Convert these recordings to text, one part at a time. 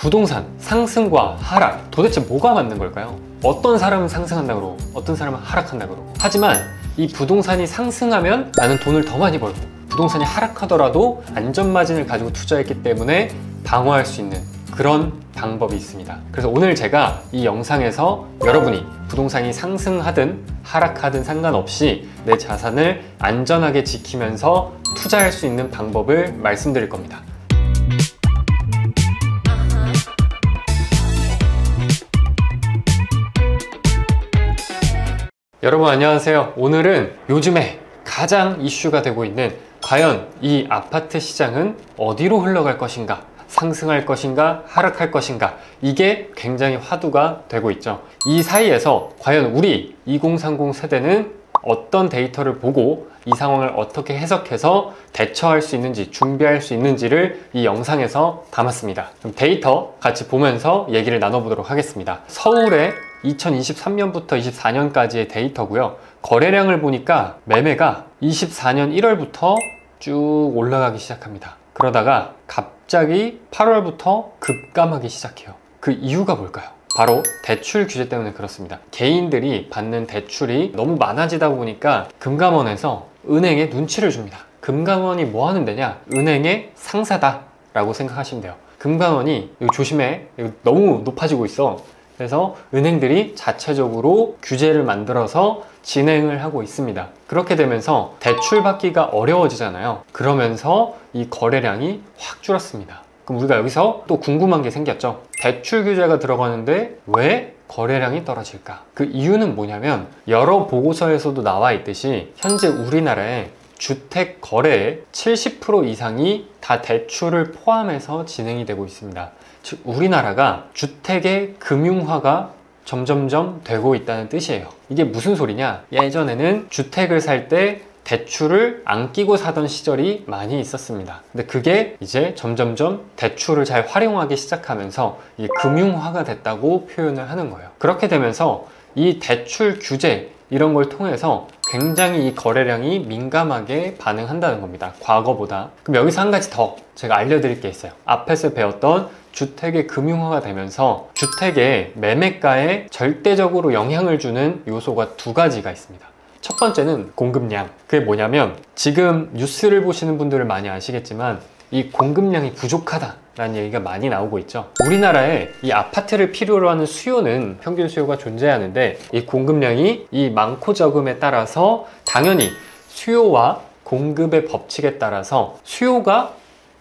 부동산 상승과 하락, 도대체 뭐가 맞는 걸까요? 어떤 사람은 상승한다고 그러고 어떤 사람은 하락한다고 그러고. 하지만 이 부동산이 상승하면 나는 돈을 더 많이 벌고, 부동산이 하락하더라도 안전마진을 가지고 투자했기 때문에 방어할 수 있는 그런 방법이 있습니다. 그래서 오늘 제가 이 영상에서 여러분이 부동산이 상승하든 하락하든 상관없이 내 자산을 안전하게 지키면서 투자할 수 있는 방법을 말씀드릴 겁니다. 여러분 안녕하세요. 오늘은 요즘에 가장 이슈가 되고 있는 과연 이 아파트 시장은 어디로 흘러갈 것인가, 상승할 것인가, 하락할 것인가, 이게 굉장히 화두가 되고 있죠. 이 사이에서 과연 우리 2030 세대는 어떤 데이터를 보고 이 상황을 어떻게 해석해서 대처할 수 있는지, 준비할 수 있는지를 이 영상에서 담았습니다. 그럼 데이터 같이 보면서 얘기를 나눠보도록 하겠습니다. 서울의 2023년부터 24년까지의 데이터고요. 거래량을 보니까 매매가 24년 1월부터 쭉 올라가기 시작합니다. 그러다가 갑자기 8월부터 급감하기 시작해요. 그 이유가 뭘까요? 바로 대출 규제 때문에 그렇습니다. 개인들이 받는 대출이 너무 많아지다 보니까 금감원에서 은행에 눈치를 줍니다. 금감원이 뭐 하는 데냐? 은행의 상사다 라고 생각하시면 돼요. 금감원이 이거 조심해, 이거 너무 높아지고 있어. 그래서 은행들이 자체적으로 규제를 만들어서 진행을 하고 있습니다. 그렇게 되면서 대출 받기가 어려워지잖아요. 그러면서 이 거래량이 확 줄었습니다. 그럼 우리가 여기서 또 궁금한 게 생겼죠. 대출 규제가 들어가는데 왜 거래량이 떨어질까? 그 이유는 뭐냐면 여러 보고서에서도 나와 있듯이 현재 우리나라에 주택 거래의 70% 이상이 다 대출을 포함해서 진행이 되고 있습니다. 즉 우리나라가 주택의 금융화가 점점점 되고 있다는 뜻이에요. 이게 무슨 소리냐? 예전에는 주택을 살 때 대출을 안 끼고 사던 시절이 많이 있었습니다. 근데 그게 이제 점점점 대출을 잘 활용하기 시작하면서 이게 금융화가 됐다고 표현을 하는 거예요. 그렇게 되면서 이 대출 규제 이런 걸 통해서 굉장히 이 거래량이 민감하게 반응한다는 겁니다. 과거보다. 그럼 여기서 한 가지 더 제가 알려드릴 게 있어요. 앞에서 배웠던 주택의 금융화가 되면서 주택의 매매가에 절대적으로 영향을 주는 요소가 두 가지가 있습니다. 첫 번째는 공급량. 그게 뭐냐면 지금 뉴스를 보시는 분들은 많이 아시겠지만 이 공급량이 부족하다라는 얘기가 많이 나오고 있죠. 우리나라에 이 아파트를 필요로 하는 수요는 평균 수요가 존재하는데 이 공급량이 이 많고 적음에 따라서 당연히 수요와 공급의 법칙에 따라서 수요가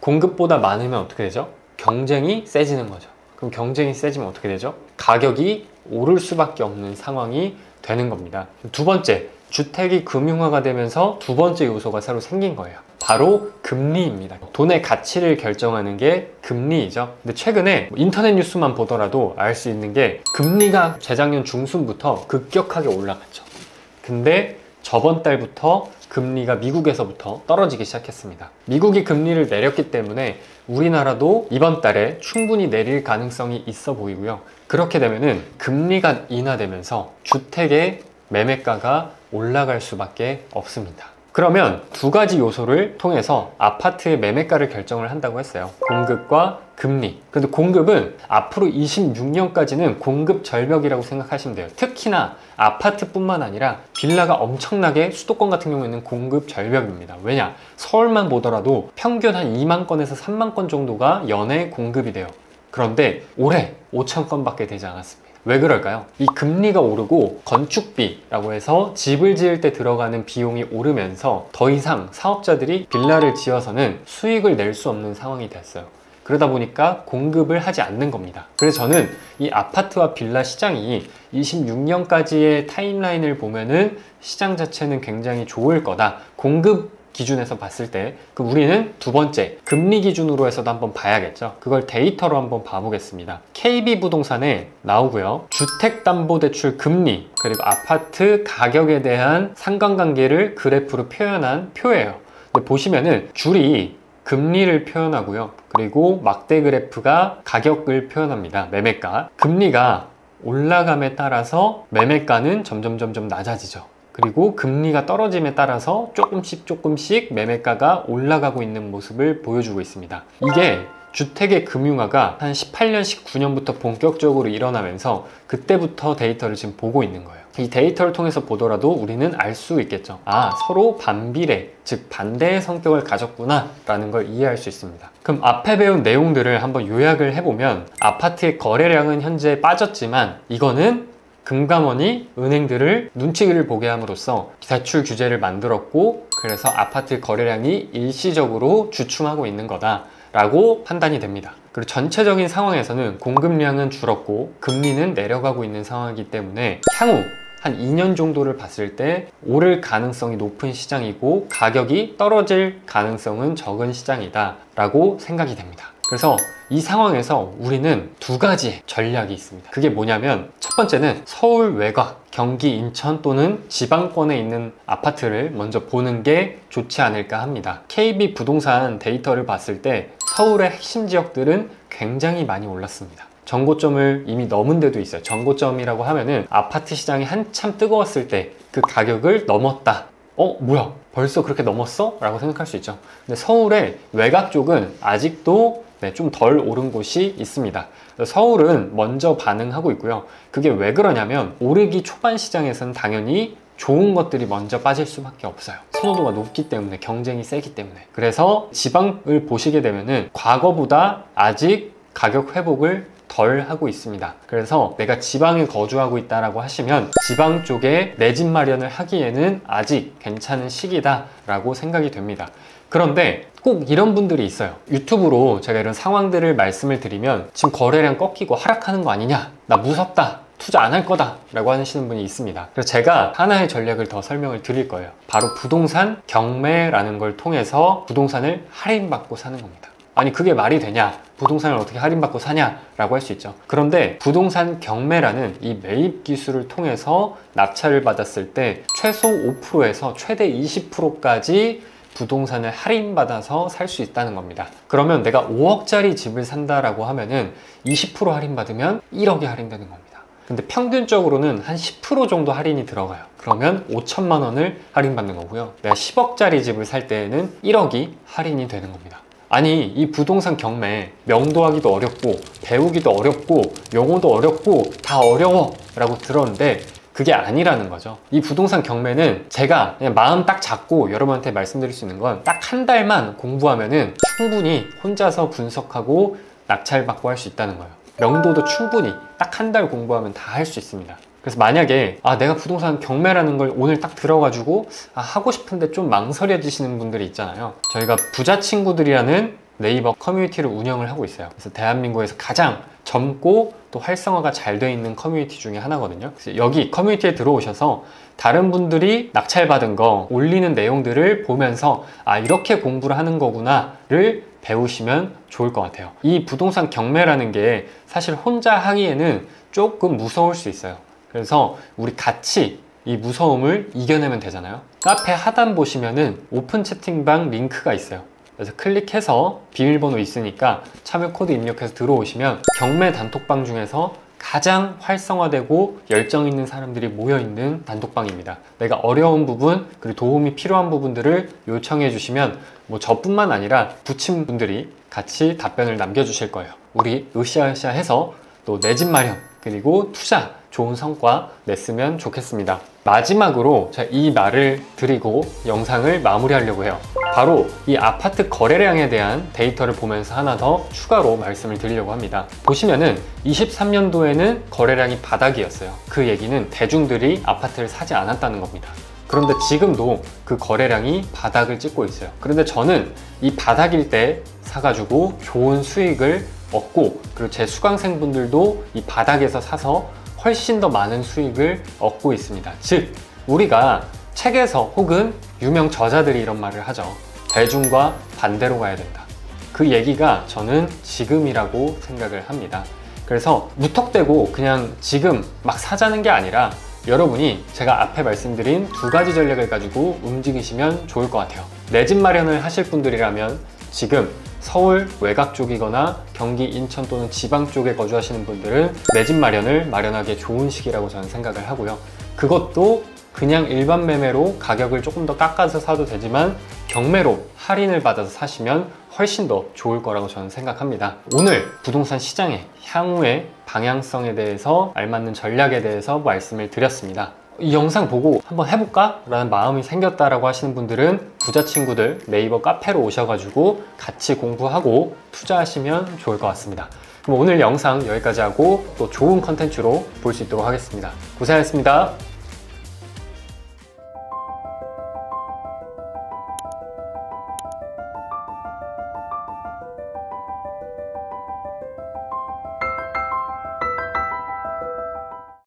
공급보다 많으면 어떻게 되죠? 경쟁이 세지는 거죠. 그럼 경쟁이 세지면 어떻게 되죠? 가격이 오를 수밖에 없는 상황이 되는 겁니다. 두 번째, 주택이 금융화가 되면서 두 번째 요소가 새로 생긴 거예요. 바로 금리입니다. 돈의 가치를 결정하는 게 금리이죠. 근데 최근에 인터넷 뉴스만 보더라도 알 수 있는 게 금리가 재작년 중순부터 급격하게 올라갔죠. 근데 저번 달부터 금리가 미국에서부터 떨어지기 시작했습니다. 미국이 금리를 내렸기 때문에 우리나라도 이번 달에 충분히 내릴 가능성이 있어 보이고요. 그렇게 되면은 금리가 인하되면서 주택의 매매가가 올라갈 수밖에 없습니다. 그러면 두 가지 요소를 통해서 아파트의 매매가를 결정을 한다고 했어요. 공급과 금리. 근데 공급은 앞으로 26년까지는 공급 절벽이라고 생각하시면 돼요. 특히나 아파트뿐만 아니라 빌라가 엄청나게 수도권 같은 경우에는 공급 절벽입니다. 왜냐? 서울만 보더라도 평균 한 2만 건에서 3만 건 정도가 연애 공급이 돼요. 그런데 올해 5천 건밖에 되지 않았습니다. 왜 그럴까요? 이 금리가 오르고 건축비라고 해서 집을 지을 때 들어가는 비용이 오르면서 더 이상 사업자들이 빌라를 지어서는 수익을 낼 수 없는 상황이 됐어요. 그러다 보니까 공급을 하지 않는 겁니다. 그래서 저는 이 아파트와 빌라 시장이 26년까지의 타임라인을 보면은 시장 자체는 굉장히 좋을 거다. 공급 기준에서 봤을 때, 그럼 우리는 두 번째 금리 기준으로 해서도 한번 봐야겠죠. 그걸 데이터로 한번 봐보겠습니다. KB부동산에 나오고요. 주택담보대출 금리 그리고 아파트 가격에 대한 상관관계를 그래프로 표현한 표예요. 근데 보시면은 줄이 금리를 표현하고요. 그리고 막대 그래프가 가격을 표현합니다. 매매가. 금리가 올라감에 따라서 매매가는 점점 낮아지죠. 그리고 금리가 떨어짐에 따라서 조금씩 매매가가 올라가고 있는 모습을 보여주고 있습니다. 이게 주택의 금융화가 한 18년, 19년부터 본격적으로 일어나면서 그때부터 데이터를 지금 보고 있는 거예요. 이 데이터를 통해서 보더라도 우리는 알 수 있겠죠. 아, 서로 반비례, 즉 반대의 성격을 가졌구나 라는 걸 이해할 수 있습니다. 그럼 앞에 배운 내용들을 한번 요약을 해보면, 아파트의 거래량은 현재 빠졌지만 이거는 금감원이 은행들을 눈치를 보게 함으로써 대출 규제를 만들었고, 그래서 아파트 거래량이 일시적으로 주춤하고 있는 거다 라고 판단이 됩니다. 그리고 전체적인 상황에서는 공급량은 줄었고 금리는 내려가고 있는 상황이기 때문에 향후 한 2년 정도를 봤을 때 오를 가능성이 높은 시장이고 가격이 떨어질 가능성은 적은 시장이다 라고 생각이 됩니다. 그래서 이 상황에서 우리는 두 가지 전략이 있습니다. 그게 뭐냐면, 첫 번째는 서울 외곽, 경기, 인천 또는 지방권에 있는 아파트를 먼저 보는 게 좋지 않을까 합니다. KB 부동산 데이터를 봤을 때 서울의 핵심 지역들은 굉장히 많이 올랐습니다. 정고점을 이미 넘은 데도 있어요. 정고점이라고 하면은 아파트 시장이 한참 뜨거웠을 때 그 가격을 넘었다. 뭐야? 벌써 그렇게 넘었어? 라고 생각할 수 있죠. 근데 서울의 외곽 쪽은 아직도 좀 덜 오른 곳이 있습니다. 서울은 먼저 반응하고 있고요. 그게 왜 그러냐면, 오르기 초반 시장에서는 당연히 좋은 것들이 먼저 빠질 수밖에 없어요. 선호도가 높기 때문에, 경쟁이 세기 때문에. 그래서 지방을 보시게 되면은 과거보다 아직 가격 회복을 덜 하고 있습니다. 그래서 내가 지방에 거주하고 있다라고 하시면 지방 쪽에 내 집 마련을 하기에는 아직 괜찮은 시기다 라고 생각이 됩니다. 그런데 꼭 이런 분들이 있어요. 유튜브로 제가 이런 상황들을 말씀을 드리면 지금 거래량 꺾이고 하락하는 거 아니냐, 나 무섭다, 투자 안 할 거다 라고 하시는 분이 있습니다. 그래서 제가 하나의 전략을 더 설명을 드릴 거예요. 바로 부동산 경매라는 걸 통해서 부동산을 할인받고 사는 겁니다. 아니, 그게 말이 되냐? 부동산을 어떻게 할인받고 사냐? 라고 할 수 있죠. 그런데 부동산 경매라는 이 매입 기술을 통해서 낙찰을 받았을 때 최소 5%에서 최대 20%까지 부동산을 할인받아서 살 수 있다는 겁니다. 그러면 내가 5억짜리 집을 산다라고 하면은 20% 할인받으면 1억이 할인되는 겁니다. 근데 평균적으로는 한 10% 정도 할인이 들어가요. 그러면 5천만 원을 할인받는 거고요. 내가 10억짜리 집을 살 때에는 1억이 할인이 되는 겁니다. 아니, 이 부동산 경매 명도하기도 어렵고 배우기도 어렵고 용어도 어렵고 다 어려워 라고 들었는데 그게 아니라는 거죠. 이 부동산 경매는 제가 그냥 마음 딱 잡고 여러분한테 말씀드릴 수 있는 건 딱 한 달만 공부하면은 충분히 혼자서 분석하고 낙찰받고 할 수 있다는 거예요. 명도도 충분히 딱 한 달 공부하면 다 할 수 있습니다. 그래서 만약에 내가 부동산 경매라는 걸 오늘 딱 들어가지고 하고 싶은데 좀 망설여지시는 분들이 있잖아요. 저희가 부자 친구들이라는 네이버 커뮤니티를 운영을 하고 있어요. 그래서 대한민국에서 가장 젊고 또 활성화가 잘 돼 있는 커뮤니티 중에 하나거든요. 그래서 여기 커뮤니티에 들어오셔서 다른 분들이 낙찰받은 거 올리는 내용들을 보면서 이렇게 공부를 하는 거구나를 배우시면 좋을 것 같아요. 이 부동산 경매라는 게 사실 혼자 하기에는 조금 무서울 수 있어요. 그래서 우리 같이 이 무서움을 이겨내면 되잖아요. 카페 하단 보시면은 오픈 채팅방 링크가 있어요. 그래서 클릭해서 비밀번호 있으니까 참여 코드 입력해서 들어오시면 경매 단톡방 중에서 가장 활성화되고 열정 있는 사람들이 모여있는 단톡방입니다. 내가 어려운 부분 그리고 도움이 필요한 부분들을 요청해 주시면 저뿐만 아니라 부친분들이 같이 답변을 남겨주실 거예요. 우리 으쌰으쌰 해서 또 내 집 마련 그리고 투자 좋은 성과 냈으면 좋겠습니다. 마지막으로 제가 이 말을 드리고 영상을 마무리하려고 해요. 바로 이 아파트 거래량에 대한 데이터를 보면서 하나 더 추가로 말씀을 드리려고 합니다. 보시면은 23년도에는 거래량이 바닥이었어요. 그 얘기는 대중들이 아파트를 사지 않았다는 겁니다. 그런데 지금도 그 거래량이 바닥을 찍고 있어요. 그런데 저는 이 바닥일 때 사가지고 좋은 수익을 얻고 그리고 제 수강생분들도 이 바닥에서 사서 훨씬 더 많은 수익을 얻고 있습니다. 즉 우리가 책에서 혹은 유명 저자들이 이런 말을 하죠. 대중과 반대로 가야 된다. 그 얘기가 저는 지금이라고 생각을 합니다. 그래서 무턱대고 그냥 지금 막 사자는 게 아니라 여러분이 제가 앞에 말씀드린 두 가지 전략을 가지고 움직이시면 좋을 것 같아요. 내 집 마련을 하실 분들이라면 지금 서울 외곽 쪽이거나 경기, 인천 또는 지방 쪽에 거주하시는 분들은 내 집 마련을 마련하기에 좋은 시기라고 저는 생각을 하고요. 그것도 그냥 일반 매매로 가격을 조금 더 깎아서 사도 되지만 경매로 할인을 받아서 사시면 훨씬 더 좋을 거라고 저는 생각합니다. 오늘 부동산 시장의 향후의 방향성에 대해서 알맞는 전략에 대해서 말씀을 드렸습니다. 이 영상 보고 한번 해볼까? 라는 마음이 생겼다라고 하시는 분들은 부자 친구들 네이버 카페로 오셔가지고 같이 공부하고 투자하시면 좋을 것 같습니다. 그럼 오늘 영상 여기까지 하고 또 좋은 컨텐츠로 볼 수 있도록 하겠습니다. 고생하셨습니다.